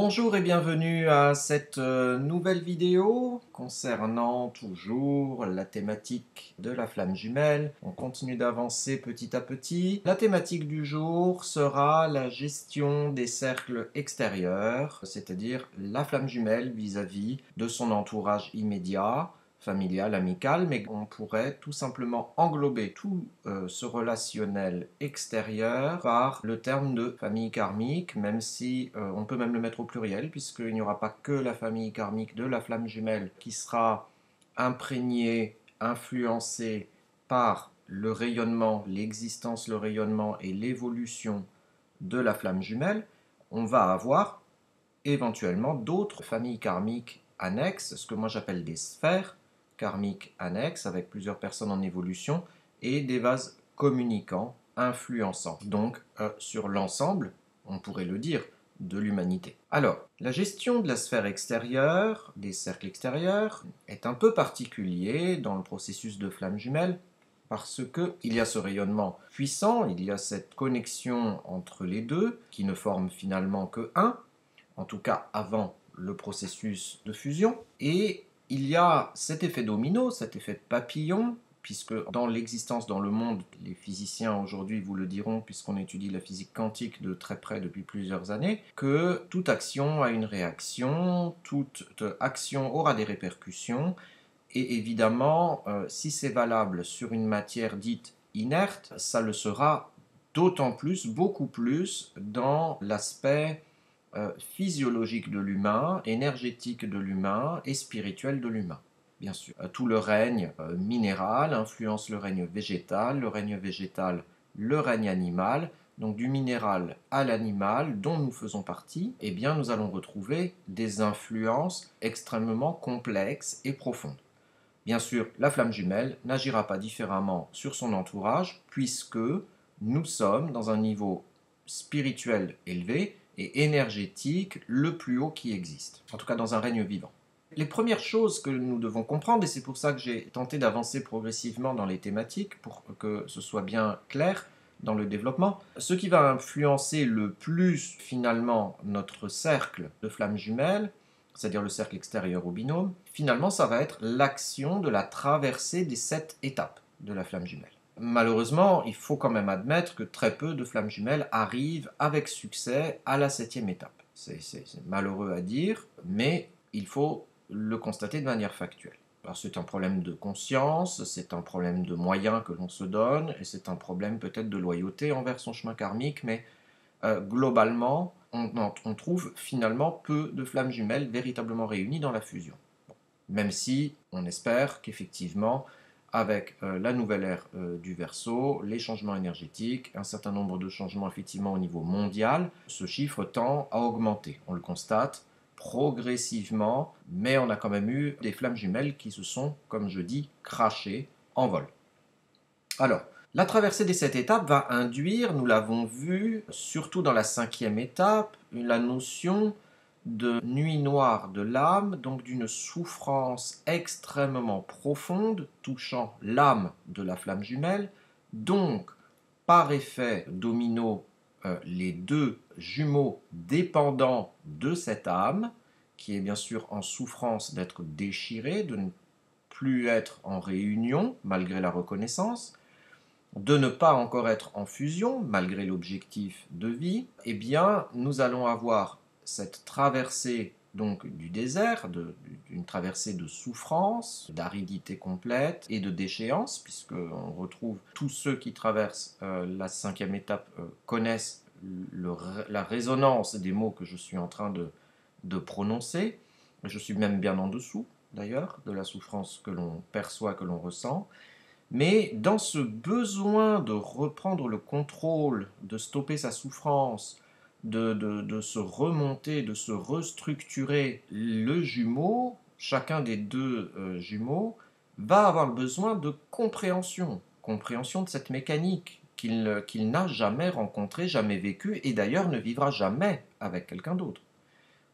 Bonjour et bienvenue à cette nouvelle vidéo concernant toujours la thématique de la flamme jumelle. On continue d'avancer petit à petit. La thématique du jour sera la gestion des cercles extérieurs, c'est-à-dire la flamme jumelle vis-à-vis de son entourage immédiat, familial, amical, mais on pourrait tout simplement englober tout ce relationnel extérieur par le terme de famille karmique, même si on peut même le mettre au pluriel, puisqu'il n'y aura pas que la famille karmique de la flamme jumelle qui sera imprégnée, influencée par le rayonnement, l'existence, le rayonnement et l'évolution de la flamme jumelle. On va avoir éventuellement d'autres familles karmiques annexes, ce que moi j'appelle des sphères karmiques annexes, avec plusieurs personnes en évolution, et des vases communicants, influençants. Donc, sur l'ensemble, on pourrait le dire, de l'humanité. Alors, la gestion de la sphère extérieure, des cercles extérieurs, est un peu particulier dans le processus de flamme jumelle, parce qu'il y a ce rayonnement puissant, il y a cette connexion entre les deux, qui ne forment finalement que un, en tout cas avant le processus de fusion. Et il y a cet effet domino, cet effet papillon, puisque dans l'existence, dans le monde, les physiciens aujourd'hui vous le diront, puisqu'on étudie la physique quantique de très près depuis plusieurs années, que toute action a une réaction, toute action aura des répercussions, et évidemment, si c'est valable sur une matière dite inerte, ça le sera d'autant plus, beaucoup plus, dans l'aspect physiologique de l'humain, énergétique de l'humain et spirituel de l'humain. Bien sûr. Tout le règne minéral influence le règne végétal, le règne animal. Donc du minéral à l'animal dont nous faisons partie, eh bien nous allons retrouver des influences extrêmement complexes et profondes. Bien sûr, la flamme jumelle n'agira pas différemment sur son entourage puisque nous sommes dans un niveau spirituel élevé et énergétique le plus haut qui existe, en tout cas dans un règne vivant. Les premières choses que nous devons comprendre, et c'est pour ça que j'ai tenté d'avancer progressivement dans les thématiques, pour que ce soit bien clair dans le développement, ce qui va influencer le plus finalement notre cercle de flammes jumelles, c'est-à-dire le cercle extérieur au binôme, finalement ça va être l'action de la traversée des 7 étapes de la flamme jumelle. Malheureusement, il faut quand même admettre que très peu de flammes jumelles arrivent avec succès à la 7e étape. C'est malheureux à dire, mais il faut le constater de manière factuelle. Alors c'est un problème de conscience, c'est un problème de moyens que l'on se donne, et c'est un problème peut-être de loyauté envers son chemin karmique, mais globalement, on trouve finalement peu de flammes jumelles véritablement réunies dans la fusion. Bon. Même si on espère qu'effectivement, avec la nouvelle ère du Verseau, les changements énergétiques, un certain nombre de changements effectivement au niveau mondial, ce chiffre tend à augmenter. On le constate progressivement, mais on a quand même eu des flammes jumelles qui se sont, comme je dis, crachées en vol. Alors, la traversée des 7 étapes va induire, nous l'avons vu, surtout dans la 5e étape, la notion de nuit noire de l'âme, donc d'une souffrance extrêmement profonde touchant l'âme de la flamme jumelle, donc par effet domino, les deux jumeaux dépendants de cette âme, qui est bien sûr en souffrance d'être déchirée, de ne plus être en réunion malgré la reconnaissance, de ne pas encore être en fusion, malgré l'objectif de vie, eh bien, nous allons avoir cette traversée donc du désert, d'une traversée de souffrance, d'aridité complète et de déchéance, puisqu'on retrouve tous ceux qui traversent la 5e étape connaissent la résonance des mots que je suis en train de prononcer. Je suis même bien en dessous, d'ailleurs, de la souffrance que l'on perçoit, que l'on ressent. Mais dans ce besoin de reprendre le contrôle, de stopper sa souffrance, de se remonter, de se restructurer, le jumeau, chacun des deux jumeaux, va avoir besoin de compréhension, compréhension de cette mécanique qu'il n'a jamais rencontrée, jamais vécue, et d'ailleurs ne vivra jamais avec quelqu'un d'autre.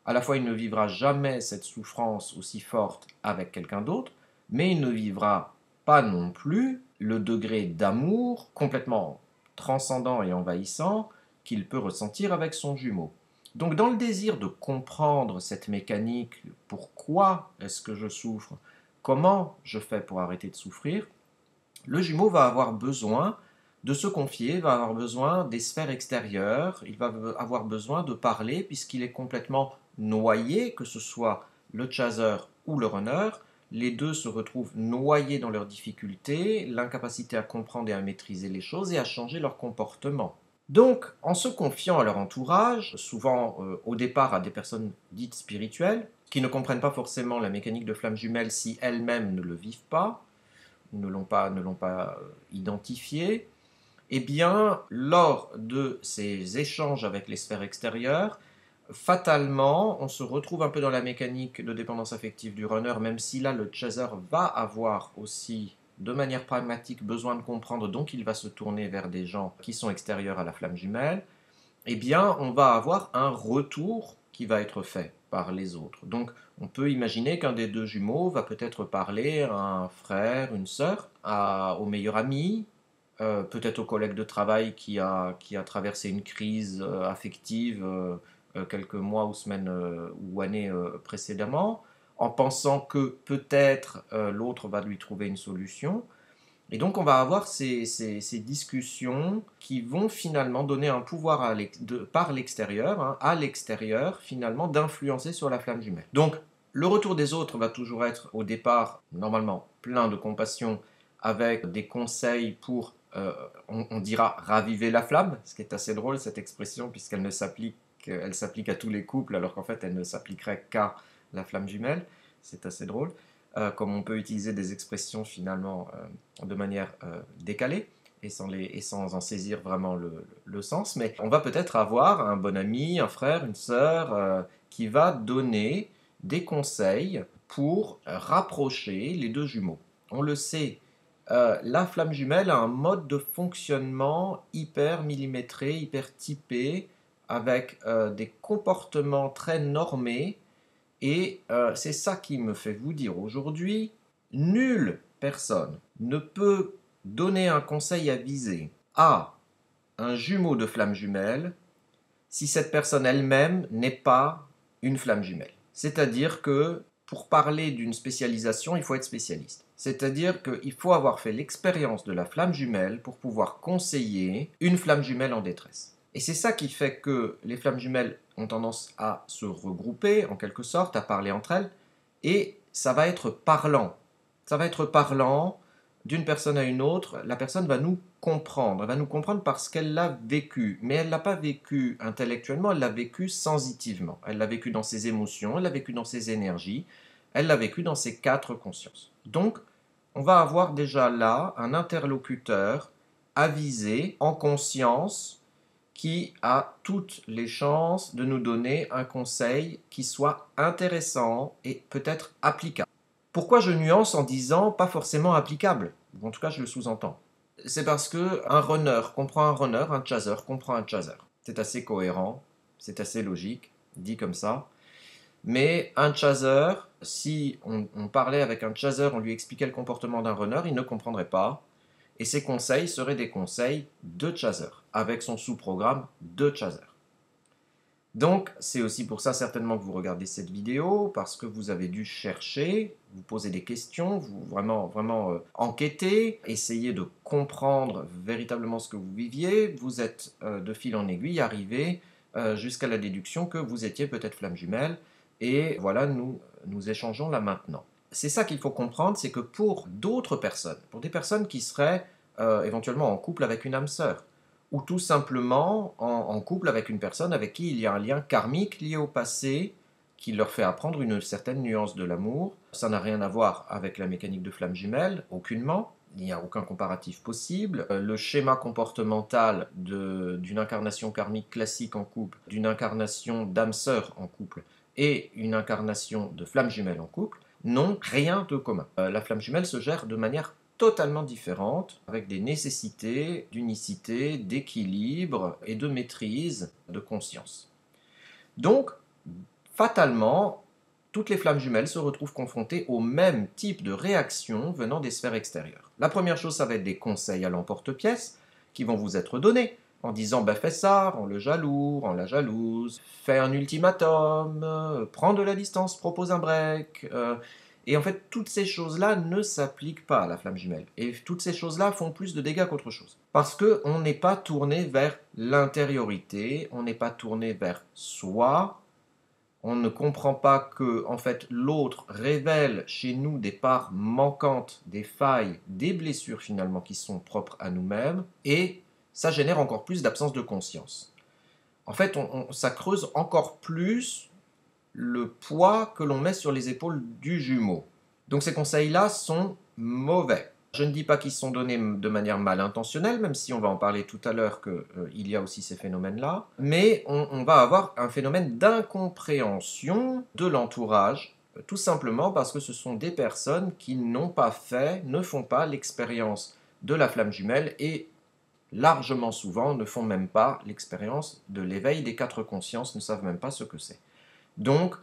À la fois, il ne vivra jamais cette souffrance aussi forte avec quelqu'un d'autre, mais il ne vivra pas non plus le degré d'amour complètement transcendant et envahissant qu'il peut ressentir avec son jumeau. Donc dans le désir de comprendre cette mécanique, pourquoi est-ce que je souffre, comment je fais pour arrêter de souffrir, le jumeau va avoir besoin de se confier, va avoir besoin des sphères extérieures, il va avoir besoin de parler puisqu'il est complètement noyé, que ce soit le chaser ou le runner. Les deux se retrouvent noyés dans leurs difficultés, l'incapacité à comprendre et à maîtriser les choses et à changer leur comportement. Donc, en se confiant à leur entourage, souvent au départ à des personnes dites spirituelles, qui ne comprennent pas forcément la mécanique de flamme jumelle si elles-mêmes ne le vivent pas, ne l'ont pas identifié, eh bien, lors de ces échanges avec les sphères extérieures, fatalement, on se retrouve un peu dans la mécanique de dépendance affective du runner, même si là, le chaser va avoir aussi, de manière pragmatique, besoin de comprendre, donc il va se tourner vers des gens qui sont extérieurs à la flamme jumelle, eh bien, on va avoir un retour qui va être fait par les autres. Donc, on peut imaginer qu'un des deux jumeaux va peut-être parler à un frère, une sœur, au meilleur ami, peut-être au collègue de travail qui a traversé une crise affective quelques mois ou semaines ou années précédemment, en pensant que peut-être l'autre va lui trouver une solution. Et donc on va avoir ces discussions qui vont finalement donner un pouvoir par l'extérieur, hein, à l'extérieur finalement, d'influencer sur la flamme jumelle. Donc le retour des autres va toujours être au départ, normalement, plein de compassion, avec des conseils pour, on dira, raviver la flamme, ce qui est assez drôle cette expression puisqu'elle s'applique à tous les couples alors qu'en fait elle ne s'appliquerait qu'à la flamme jumelle. C'est assez drôle. Comme on peut utiliser des expressions finalement de manière décalée et sans en saisir vraiment le sens, mais on va peut-être avoir un bon ami, un frère, une sœur qui va donner des conseils pour rapprocher les deux jumeaux. On le sait, la flamme jumelle a un mode de fonctionnement hyper millimétré, hyper typé, avec des comportements très normés. Et c'est ça qui me fait vous dire aujourd'hui, nulle personne ne peut donner un conseil avisé à un jumeau de flamme jumelle si cette personne elle-même n'est pas une flamme jumelle. C'est-à-dire que pour parler d'une spécialisation, il faut être spécialiste. C'est-à-dire qu'il faut avoir fait l'expérience de la flamme jumelle pour pouvoir conseiller une flamme jumelle en détresse. Et c'est ça qui fait que les flammes jumelles ont tendance à se regrouper, en quelque sorte, à parler entre elles, et ça va être parlant. Ça va être parlant d'une personne à une autre. La personne va nous comprendre. Elle va nous comprendre parce qu'elle l'a vécu. Mais elle ne l'a pas vécu intellectuellement, elle l'a vécu sensitivement. Elle l'a vécu dans ses émotions, elle l'a vécu dans ses énergies, elle l'a vécu dans ses quatre consciences. Donc, on va avoir déjà là un interlocuteur avisé, en conscience, qui a toutes les chances de nous donner un conseil qui soit intéressant et peut-être applicable. Pourquoi je nuance en disant pas forcément applicable? En tout cas, je le sous-entends. C'est parce que un runner comprend un runner, un chaser comprend un chaser. C'est assez cohérent, c'est assez logique, dit comme ça. Mais un chaser, si on parlait avec un chaser, on lui expliquait le comportement d'un runner, il ne comprendrait pas. Et ses conseils seraient des conseils de chaser, avec son sous-programme de chaser. Donc, c'est aussi pour ça certainement que vous regardez cette vidéo, parce que vous avez dû chercher, vous poser des questions, vous vraiment enquêter, essayer de comprendre véritablement ce que vous viviez. Vous êtes de fil en aiguille arrivé jusqu'à la déduction que vous étiez peut-être flamme jumelle, et voilà, nous échangeons là maintenant. C'est ça qu'il faut comprendre, c'est que pour d'autres personnes, pour des personnes qui seraient éventuellement en couple avec une âme sœur, ou tout simplement en couple avec une personne avec qui il y a un lien karmique lié au passé qui leur fait apprendre une certaine nuance de l'amour. Ça n'a rien à voir avec la mécanique de flamme jumelle, aucunement. Il n'y a aucun comparatif possible. Le schéma comportemental d'une incarnation karmique classique en couple, d'une incarnation d'âme sœur en couple et une incarnation de flamme jumelle en couple n'ont rien de commun. La flamme jumelle se gère de manière totalement différentes, avec des nécessités d'unicité, d'équilibre et de maîtrise de conscience. Donc, fatalement, toutes les flammes jumelles se retrouvent confrontées au même type de réaction venant des sphères extérieures. La première chose, ça va être des conseils à l'emporte-pièce qui vont vous être donnés. en disant bah, fais ça, rends le jaloux, rends la jalouse, fais un ultimatum, prends de la distance, propose un break. Et en fait, toutes ces choses-là ne s'appliquent pas à la flamme jumelle. Et toutes ces choses-là font plus de dégâts qu'autre chose. Parce qu'on n'est pas tourné vers l'intériorité, on n'est pas tourné vers soi, on ne comprend pas que en fait, l'autre révèle chez nous des parts manquantes, des failles, des blessures finalement qui sont propres à nous-mêmes, et ça génère encore plus d'absence de conscience. En fait, ça creuse encore plus le poids que l'on met sur les épaules du jumeau. Donc ces conseils-là sont mauvais. Je ne dis pas qu'ils sont donnés de manière mal intentionnelle, même si on va en parler tout à l'heure qu'il y a aussi ces phénomènes-là, mais on va avoir un phénomène d'incompréhension de l'entourage, tout simplement parce que ce sont des personnes qui n'ont pas fait, ne font pas l'expérience de la flamme jumelle et largement souvent ne font même pas l'expérience de l'éveil des quatre consciences, ne savent même pas ce que c'est. Donc,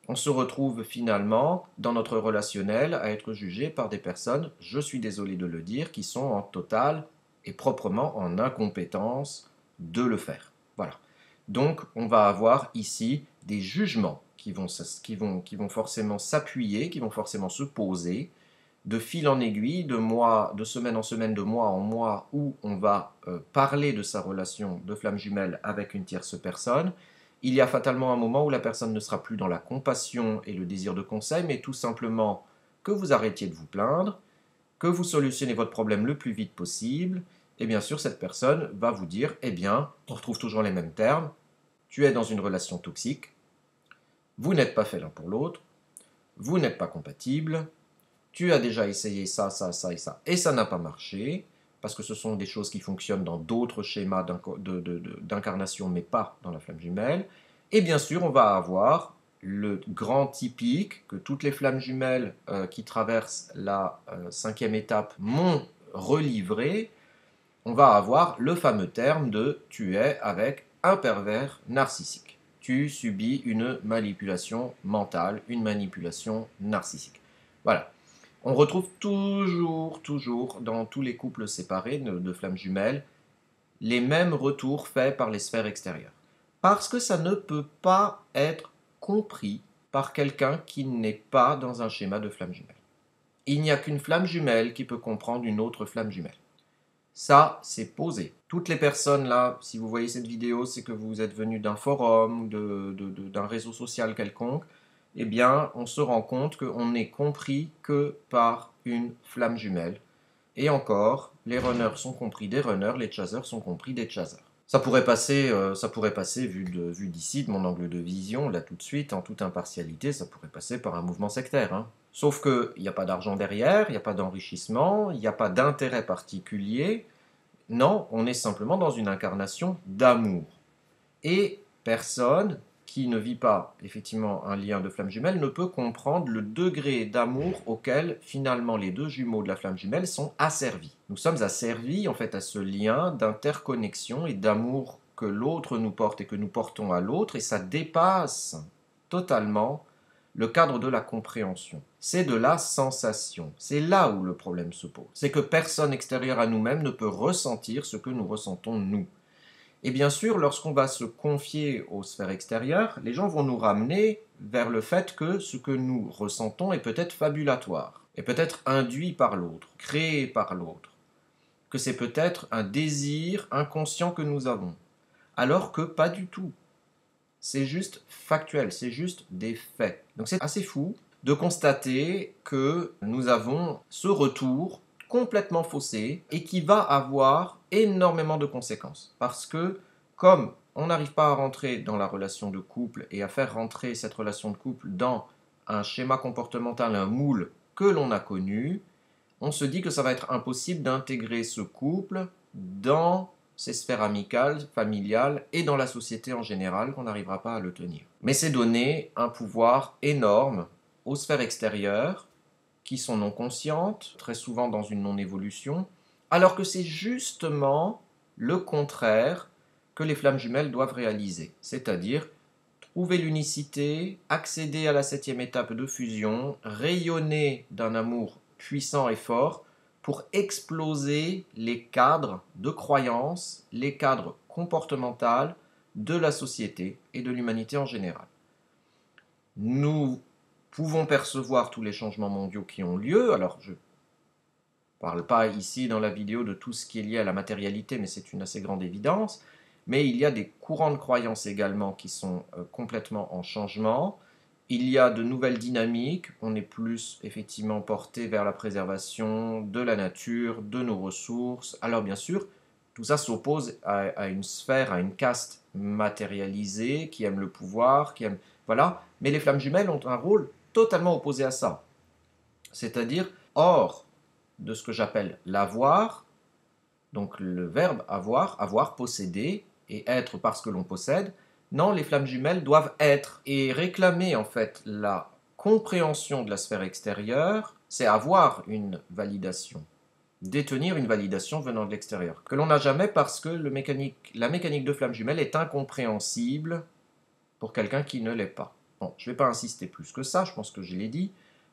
on se retrouve finalement dans notre relationnel à être jugé par des personnes, je suis désolé de le dire, qui sont en totale et proprement en incompétence de le faire. Voilà. Donc, on va avoir ici des jugements qui vont forcément s'appuyer, qui vont forcément se poser, de fil en aiguille, de semaine en semaine, de mois en mois, où on va parler de sa relation de flamme jumelle avec une tierce personne. Il y a fatalement un moment où la personne ne sera plus dans la compassion et le désir de conseil, mais tout simplement que vous arrêtiez de vous plaindre, que vous solutionnez votre problème le plus vite possible, et bien sûr cette personne va vous dire, eh bien, on retrouve toujours les mêmes termes, tu es dans une relation toxique, vous n'êtes pas fait l'un pour l'autre, vous n'êtes pas compatibles, tu as déjà essayé ça, ça, ça et ça, et ça n'a pas marché, parce que ce sont des choses qui fonctionnent dans d'autres schémas d'incarnation, mais pas dans la flamme jumelle. Et bien sûr, on va avoir le grand typique que toutes les flammes jumelles qui traversent la cinquième étape m'ont relivré. On va avoir le fameux terme de tu es avec un pervers narcissique. Tu subis une manipulation mentale, une manipulation narcissique. Voilà. On retrouve toujours, dans tous les couples séparés de flammes jumelles, les mêmes retours faits par les sphères extérieures. Parce que ça ne peut pas être compris par quelqu'un qui n'est pas dans un schéma de flamme jumelle. Il n'y a qu'une flamme jumelle qui peut comprendre une autre flamme jumelle. Ça, c'est posé. Toutes les personnes là, si vous voyez cette vidéo, c'est que vous êtes venu d'un forum, d'un réseau social quelconque, eh bien, on se rend compte qu'on n'est compris que par une flamme jumelle. Et encore, les runners sont compris des runners, les chasers sont compris des chasers. Ça pourrait passer vu d'ici, de mon angle de vision, là tout de suite, en toute impartialité, ça pourrait passer par un mouvement sectaire. Hein. Sauf qu'il n'y a pas d'argent derrière, il n'y a pas d'enrichissement, il n'y a pas d'intérêt particulier. Non, on est simplement dans une incarnation d'amour. Et personne qui ne vit pas effectivement un lien de flamme jumelle ne peut comprendre le degré d'amour auquel finalement les deux jumeaux de la flamme jumelle sont asservis. Nous sommes asservis en fait à ce lien d'interconnexion et d'amour que l'autre nous porte et que nous portons à l'autre, et ça dépasse totalement le cadre de la compréhension. C'est de la sensation. C'est là où le problème se pose. C'est que personne extérieure à nous-mêmes ne peut ressentir ce que nous ressentons nous. Et bien sûr, lorsqu'on va se confier aux sphères extérieures, les gens vont nous ramener vers le fait que ce que nous ressentons est peut-être fabulatoire, est peut-être induit par l'autre, créé par l'autre, que c'est peut-être un désir inconscient que nous avons, alors que pas du tout. C'est juste factuel, c'est juste des faits. Donc c'est assez fou de constater que nous avons ce retour complètement faussé et qui va avoir énormément de conséquences. Parce que comme on n'arrive pas à rentrer dans la relation de couple et à faire rentrer cette relation de couple dans un schéma comportemental, un moule que l'on a connu, on se dit que ça va être impossible d'intégrer ce couple dans ces sphères amicales, familiales et dans la société en général, qu'on n'arrivera pas à le tenir. Mais c'est donner un pouvoir énorme aux sphères extérieures qui sont non conscientes, très souvent dans une non-évolution, alors que c'est justement le contraire que les flammes jumelles doivent réaliser, c'est-à-dire trouver l'unicité, accéder à la septième étape de fusion, rayonner d'un amour puissant et fort pour exploser les cadres de croyance, les cadres comportementale de la société et de l'humanité en général. Nous pouvons percevoir tous les changements mondiaux qui ont lieu. Alors, je ne parle pas ici dans la vidéo de tout ce qui est lié à la matérialité, mais c'est une assez grande évidence. Mais il y a des courants de croyances également qui sont complètement en changement. Il y a de nouvelles dynamiques, on est plus effectivement porté vers la préservation de la nature, de nos ressources. Alors bien sûr, tout ça s'oppose à une sphère, à une caste matérialisée qui aime le pouvoir, qui aime... Voilà. Mais les flammes jumelles ont un rôle totalement opposé à ça. C'est-à-dire hors de ce que j'appelle l'avoir, donc le verbe avoir, avoir, posséder, et être parce que l'on possède. Non, les flammes jumelles doivent être et réclamer en fait la compréhension de la sphère extérieure, c'est avoir une validation, détenir une validation venant de l'extérieur, que l'on n'a jamais parce que la mécanique de flammes jumelles est incompréhensible pour quelqu'un qui ne l'est pas. Bon, je ne vais pas insister plus que ça, je pense que je l'ai dit,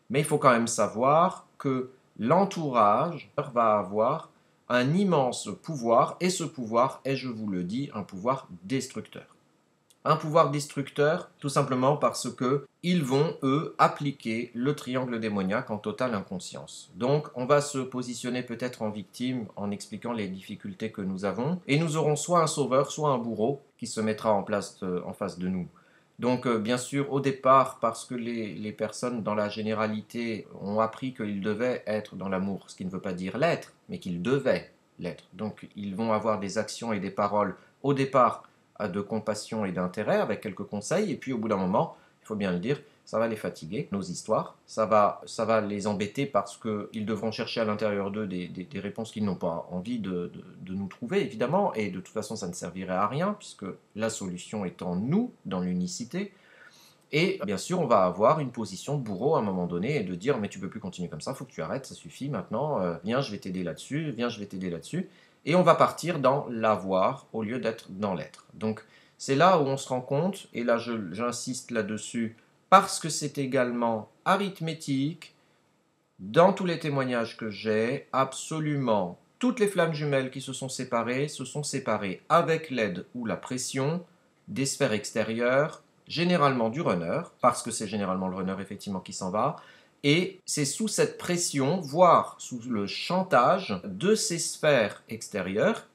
mais il faut quand même savoir que l'entourage va avoir un immense pouvoir, et ce pouvoir est, je vous le dis, un pouvoir destructeur. Un pouvoir destructeur, tout simplement parce que ils vont, eux, appliquer le triangle démoniaque en totale inconscience. Donc, on va se positionner peut-être en victime en expliquant les difficultés que nous avons, et nous aurons soit un sauveur, soit un bourreau qui se mettra en place en face de nous. Donc, bien sûr, au départ, parce que les personnes dans la généralité ont appris qu'ils devaient être dans l'amour, ce qui ne veut pas dire l'être, mais qu'ils devaient l'être. Donc, ils vont avoir des actions et des paroles, au départ, de compassion et d'intérêt, avec quelques conseils, et puis au bout d'un moment, il faut bien le dire, ça va les fatiguer, nos histoires, ça va les embêter parce qu'ils devront chercher à l'intérieur d'eux des réponses qu'ils n'ont pas envie de nous trouver, évidemment, et de toute façon, ça ne servirait à rien, puisque la solution est en nous, dans l'unicité, et bien sûr, on va avoir une position de bourreau à un moment donné, et de dire, mais tu peux plus continuer comme ça, il faut que tu arrêtes, ça suffit maintenant, viens, je vais t'aider là-dessus, viens, je vais t'aider là-dessus, et on va partir dans l'avoir au lieu d'être dans l'être. Donc, c'est là où on se rend compte, et là j'insiste là-dessus, parce que c'est également arithmétique, dans tous les témoignages que j'ai, absolument toutes les flammes jumelles qui se sont séparées avec l'aide ou la pression des sphères extérieures, généralement du runner, parce que c'est généralement le runner effectivement qui s'en va, et c'est sous cette pression, voire sous le chantage de ces sphères extérieures,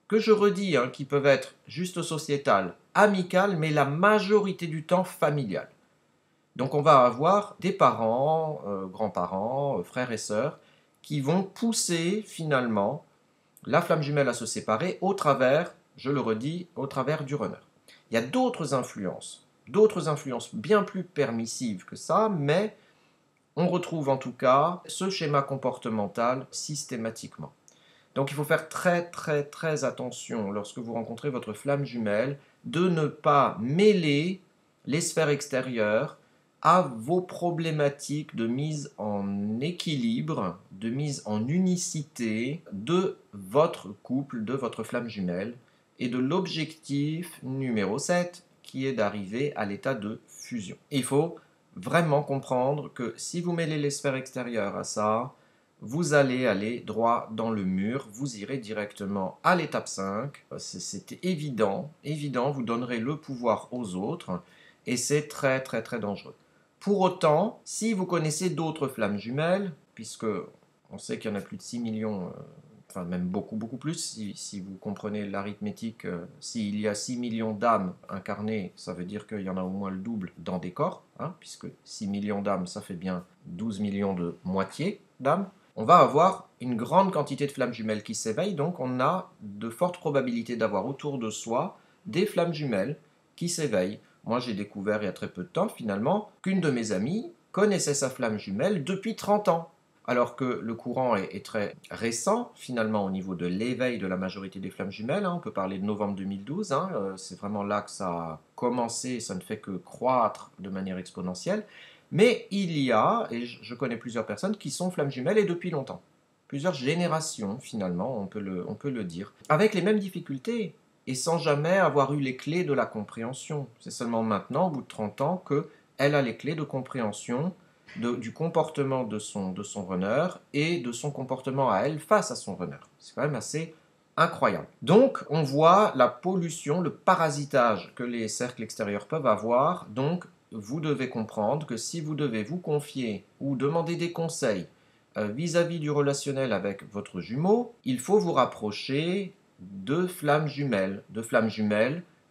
que je redis, hein, qui peuvent être juste sociétales, amicales, mais la majorité du temps familiales. Donc on va avoir des parents, grands-parents, frères et sœurs, qui vont pousser finalement la flamme jumelle à se séparer au travers, je le redis, au travers du runner. Il y a d'autres influences bien plus permissives que ça, mais on retrouve en tout cas ce schéma comportemental systématiquement. Donc il faut faire très très très attention lorsque vous rencontrez votre flamme jumelle de ne pas mêler les sphères extérieures à vos problématiques de mise en équilibre, de mise en unicité de votre couple, de votre flamme jumelle et de l'objectif numéro 7 qui est d'arriver à l'état de fusion. Il faut vraiment comprendre que si vous mêlez les sphères extérieures à ça, vous allez aller droit dans le mur, vous irez directement à l'étape 5, c'est évident, vous donnerez le pouvoir aux autres, et c'est très très très dangereux. Pour autant, si vous connaissez d'autres flammes jumelles, puisque on sait qu'il y en a plus de 6 millions, enfin même beaucoup beaucoup plus, si vous comprenez l'arithmétique, s'il y a 6 millions d'âmes incarnées, ça veut dire qu'il y en a au moins le double dans des corps, hein, puisque 6 millions d'âmes, ça fait bien 12 millions de moitié d'âmes. On va avoir une grande quantité de flammes jumelles qui s'éveillent, donc on a de fortes probabilités d'avoir autour de soi des flammes jumelles qui s'éveillent. Moi, j'ai découvert il y a très peu de temps, finalement, qu'une de mes amies connaissait sa flamme jumelle depuis 30 ans. Alors que le courant est très récent, finalement, au niveau de l'éveil de la majorité des flammes jumelles. Hein. On peut parler de novembre 2012, hein, c'est vraiment là que ça a commencé, ça ne fait que croître de manière exponentielle. Mais il y a, et je connais plusieurs personnes qui sont flammes jumelles et depuis longtemps. Plusieurs générations, finalement, on peut le dire. Avec les mêmes difficultés et sans jamais avoir eu les clés de la compréhension. C'est seulement maintenant, au bout de 30 ans, qu'elle a les clés de compréhension du comportement de son runner et de son comportement à elle face à son runner. C'est quand même assez incroyable. Donc, on voit la pollution, le parasitage que les cercles extérieurs peuvent avoir. Donc, vous devez comprendre que si vous devez vous confier ou demander des conseils vis-à-vis du relationnel avec votre jumeau, il faut vous rapprocher de flammes jumelles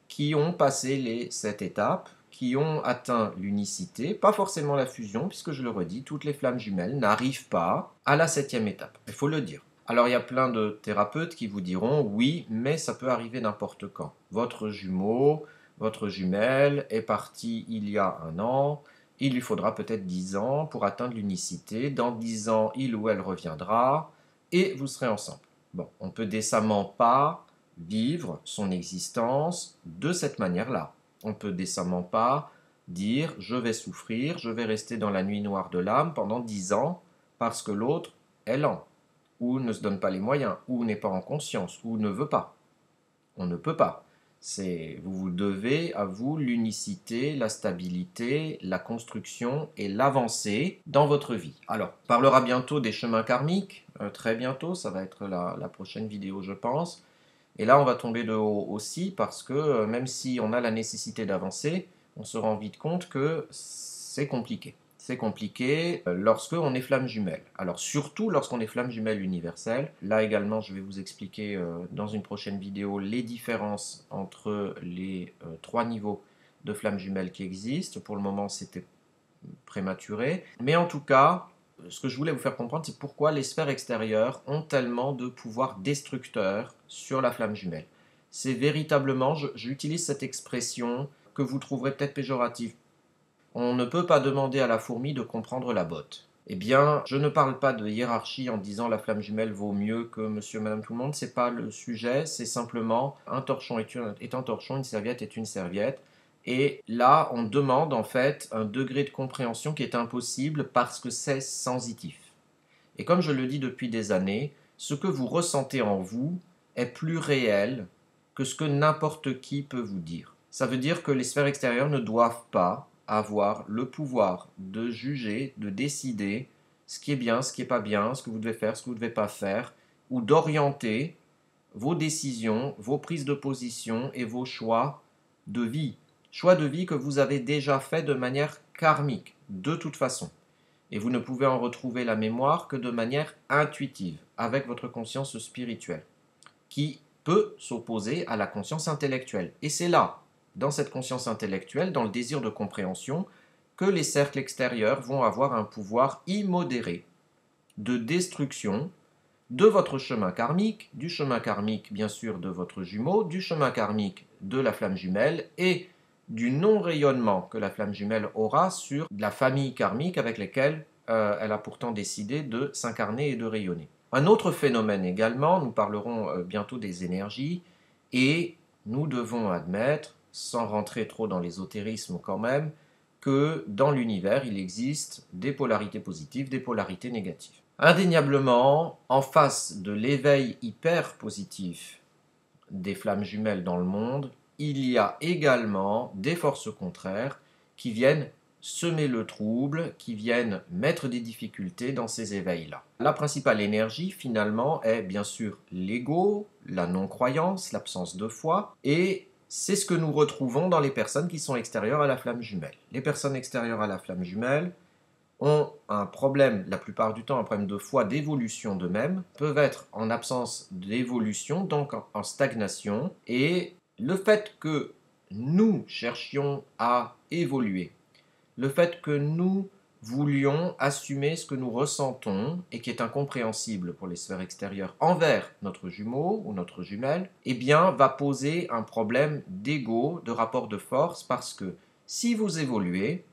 qui ont passé les 7 étapes, qui ont atteint l'unicité, pas forcément la fusion, puisque je le redis, toutes les flammes jumelles n'arrivent pas à la 7e étape. Il faut le dire. Alors il y a plein de thérapeutes qui vous diront oui, mais ça peut arriver n'importe quand. Votre jumeau, votre jumelle est parti il y a un an, il lui faudra peut-être 10 ans pour atteindre l'unicité. Dans 10 ans, il ou elle reviendra et vous serez ensemble. Bon, on ne peut décemment pas vivre son existence de cette manière-là. On ne peut décemment pas dire je vais souffrir, je vais rester dans la nuit noire de l'âme pendant 10 ans parce que l'autre est lent, ou ne se donne pas les moyens, ou n'est pas en conscience, ou ne veut pas. On ne peut pas. Vous devez à vous l'unicité, la stabilité, la construction et l'avancée dans votre vie. Alors, on parlera bientôt des chemins karmiques, très bientôt, ça va être la prochaine vidéo je pense. Et là on va tomber de haut aussi parce que même si on a la nécessité d'avancer, on se rend vite compte que c'est compliqué. C'est compliqué lorsque on est flamme jumelle. Alors surtout lorsqu'on est flamme jumelle universelle. Là également, je vais vous expliquer dans une prochaine vidéo les différences entre les 3 niveaux de flamme jumelle qui existent. Pour le moment, c'était prématuré. Mais en tout cas, ce que je voulais vous faire comprendre, c'est pourquoi les sphères extérieures ont tellement de pouvoir destructeur sur la flamme jumelle. C'est véritablement, j'utilise cette expression que vous trouverez peut-être péjorative. On ne peut pas demander à la fourmi de comprendre la botte. Eh bien, je ne parle pas de hiérarchie en disant la flamme jumelle vaut mieux que monsieur, madame, tout le monde. C'est pas le sujet, c'est simplement un torchon est un torchon, une serviette est une serviette. Et là, on demande en fait un degré de compréhension qui est impossible parce que c'est sensitif. Et comme je le dis depuis des années, ce que vous ressentez en vous est plus réel que ce que n'importe qui peut vous dire. Ça veut dire que les sphères extérieures ne doivent pas avoir le pouvoir de juger, de décider ce qui est bien, ce qui n'est pas bien, ce que vous devez faire, ce que vous ne devez pas faire, ou d'orienter vos décisions, vos prises de position et vos choix de vie. Choix de vie que vous avez déjà fait de manière karmique, de toute façon. Et vous ne pouvez en retrouver la mémoire que de manière intuitive, avec votre conscience spirituelle, qui peut s'opposer à la conscience intellectuelle. Et c'est là, dans cette conscience intellectuelle, dans le désir de compréhension, que les cercles extérieurs vont avoir un pouvoir immodéré de destruction de votre chemin karmique, du chemin karmique bien sûr de votre jumeau, du chemin karmique de la flamme jumelle et du non-rayonnement que la flamme jumelle aura sur la famille karmique avec laquelle elle a pourtant décidé de s'incarner et de rayonner. Un autre phénomène également, nous parlerons bientôt des énergies, et nous devons admettre, sans rentrer trop dans l'ésotérisme quand même, que dans l'univers, il existe des polarités positives, des polarités négatives. Indéniablement, en face de l'éveil hyper positif des flammes jumelles dans le monde, il y a également des forces contraires qui viennent semer le trouble, qui viennent mettre des difficultés dans ces éveils-là. La principale énergie, finalement, est bien sûr l'ego, la non-croyance, l'absence de foi, et c'est ce que nous retrouvons dans les personnes qui sont extérieures à la flamme jumelle. Les personnes extérieures à la flamme jumelle ont un problème, la plupart du temps un problème de foi, d'évolution d'eux-mêmes, peuvent être en absence d'évolution, donc en stagnation, et le fait que nous cherchions à évoluer, le fait que nous voulions assumer ce que nous ressentons et qui est incompréhensible pour les sphères extérieures envers notre jumeau ou notre jumelle, eh bien va poser un problème d'ego, de rapport de force, parce que si vous évoluez,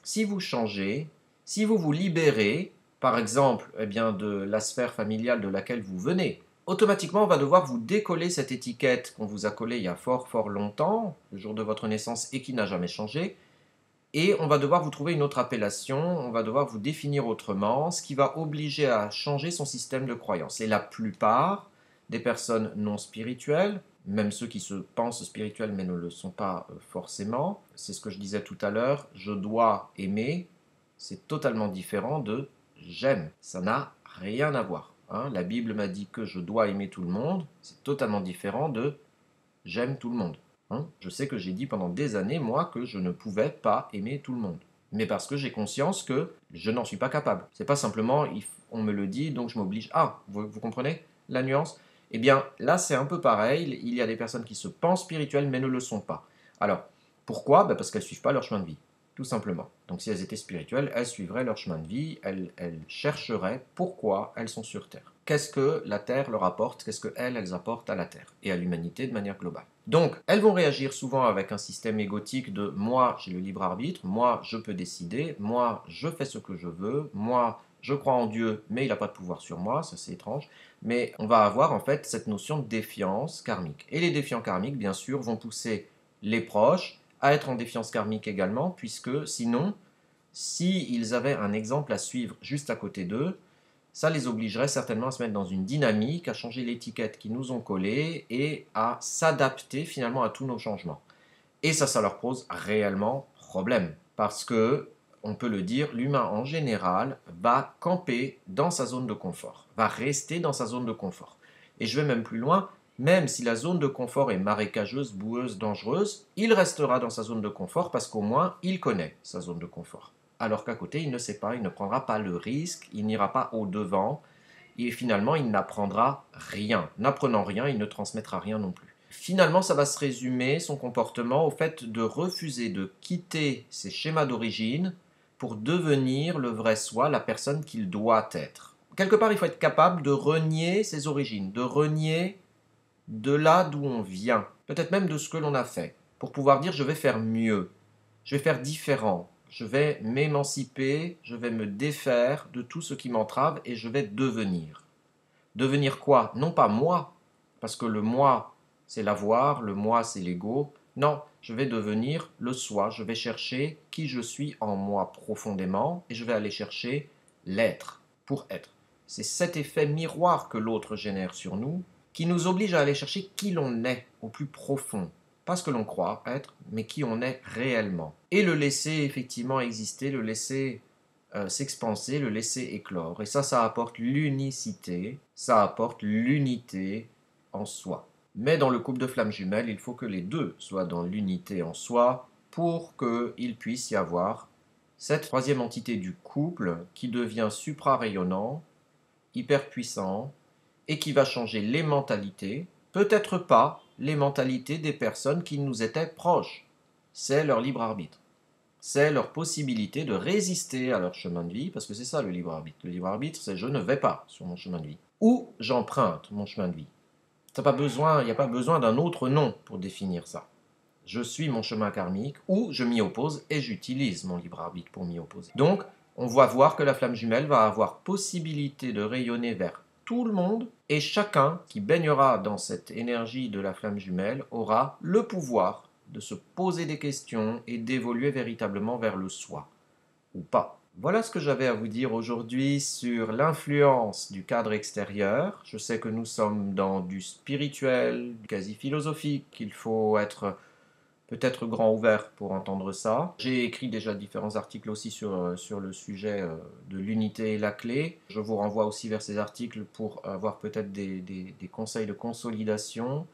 si vous changez, si vous vous libérez, par exemple, eh bien, de la sphère familiale de laquelle vous venez, automatiquement on va devoir vous décoller cette étiquette qu'on vous a collée il y a fort fort longtemps, le jour de votre naissance et qui n'a jamais changé, et on va devoir vous trouver une autre appellation, on va devoir vous définir autrement, ce qui va obliger à changer son système de croyance. Et la plupart des personnes non spirituelles, même ceux qui se pensent spirituels mais ne le sont pas forcément, c'est ce que je disais tout à l'heure, je dois aimer, c'est totalement différent de j'aime, ça n'a rien à voir. hein. La Bible m'a dit que je dois aimer tout le monde. C'est totalement différent de j'aime tout le monde. Hein. Je sais que j'ai dit pendant des années, moi, que je ne pouvais pas aimer tout le monde. Mais parce que j'ai conscience que je n'en suis pas capable. C'est pas simplement, on me le dit, donc je m'oblige. Ah, vous comprenez la nuance? Eh bien, là, c'est un peu pareil. Il y a des personnes qui se pensent spirituelles, mais ne le sont pas. Alors, pourquoi? Parce qu'elles ne suivent pas leur chemin de vie, tout simplement. Donc, si elles étaient spirituelles, elles suivraient leur chemin de vie, elles chercheraient pourquoi elles sont sur Terre. Qu'est-ce que la Terre leur apporte? Qu'est-ce qu'elles apportent à la Terre et à l'humanité de manière globale? Donc, elles vont réagir souvent avec un système égotique de « moi, j'ai le libre arbitre, moi, je peux décider, moi, je fais ce que je veux, moi, je crois en Dieu, mais il n'a pas de pouvoir sur moi », ça c'est étrange, mais on va avoir en fait cette notion de défiance karmique. Et les défiants karmiques, bien sûr, vont pousser les proches à être en défiance karmique également, puisque sinon, s'ils avaient un exemple à suivre juste à côté d'eux, ça les obligerait certainement à se mettre dans une dynamique, à changer l'étiquette qu'ils nous ont collée et à s'adapter finalement à tous nos changements. Et ça leur pose réellement problème. Parce que, on peut le dire, l'humain en général va camper dans sa zone de confort, va rester dans sa zone de confort. Et je vais même plus loin, même si la zone de confort est marécageuse, boueuse, dangereuse, il restera dans sa zone de confort parce qu'au moins il connaît sa zone de confort. Alors qu'à côté, il ne sait pas, il ne prendra pas le risque, il n'ira pas au-devant, et finalement, il n'apprendra rien. N'apprenant rien, il ne transmettra rien non plus. Finalement, ça va se résumer, son comportement, au fait de refuser de quitter ses schémas d'origine pour devenir le vrai soi, la personne qu'il doit être. Quelque part, il faut être capable de renier ses origines, de renier de là d'où on vient, peut-être même de ce que l'on a fait, pour pouvoir dire je vais faire mieux, je vais faire différent, je vais m'émanciper, je vais me défaire de tout ce qui m'entrave et je vais devenir. Devenir quoi? Non pas moi, parce que le moi, c'est l'avoir, le moi, c'est l'ego. Non, je vais devenir le soi, je vais chercher qui je suis en moi profondément et je vais aller chercher l'être pour être. C'est cet effet miroir que l'autre génère sur nous qui nous oblige à aller chercher qui l'on est au plus profond. Pas ce que l'on croit être, mais qui on est réellement. Et le laisser effectivement exister, le laisser s'expanser, le laisser éclore. Et ça apporte l'unicité, ça apporte l'unité en soi. Mais dans le couple de flammes jumelles, il faut que les deux soient dans l'unité en soi pour qu'il puisse y avoir cette troisième entité du couple qui devient supra-rayonnant, hyper puissant, et qui va changer les mentalités, peut-être pas les mentalités des personnes qui nous étaient proches. C'est leur libre arbitre. C'est leur possibilité de résister à leur chemin de vie, parce que c'est ça le libre arbitre. Le libre arbitre, c'est je ne vais pas sur mon chemin de vie. Ou j'emprunte mon chemin de vie. Il n'y a pas besoin d'un autre nom pour définir ça. Je suis mon chemin karmique, ou je m'y oppose et j'utilise mon libre arbitre pour m'y opposer. Donc, on va voir que la flamme jumelle va avoir possibilité de rayonner vers tout le monde, et chacun qui baignera dans cette énergie de la flamme jumelle aura le pouvoir de se poser des questions et d'évoluer véritablement vers le soi, ou pas. Voilà ce que j'avais à vous dire aujourd'hui sur l'influence du cadre extérieur. Je sais que nous sommes dans du spirituel, du quasi philosophique, il faut être peut-être grand ouvert pour entendre ça. J'ai écrit déjà différents articles aussi sur le sujet de l'unité et la clé. Je vous renvoie aussi vers ces articles pour avoir peut-être des conseils de consolidation.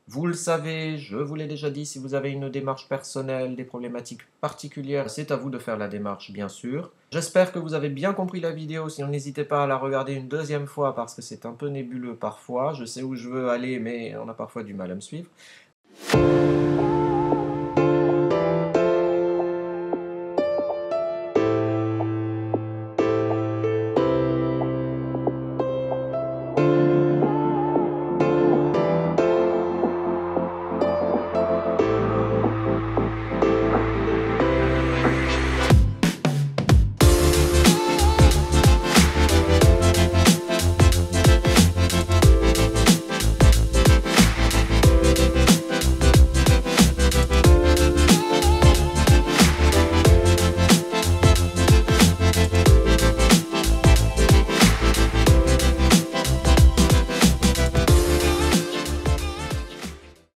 Vous le savez, je vous l'ai déjà dit, si vous avez une démarche personnelle, des problématiques particulières, c'est à vous de faire la démarche, bien sûr. J'espère que vous avez bien compris la vidéo, sinon n'hésitez pas à la regarder une deuxième fois parce que c'est un peu nébuleux parfois. Je sais où je veux aller, mais on a parfois du mal à me suivre.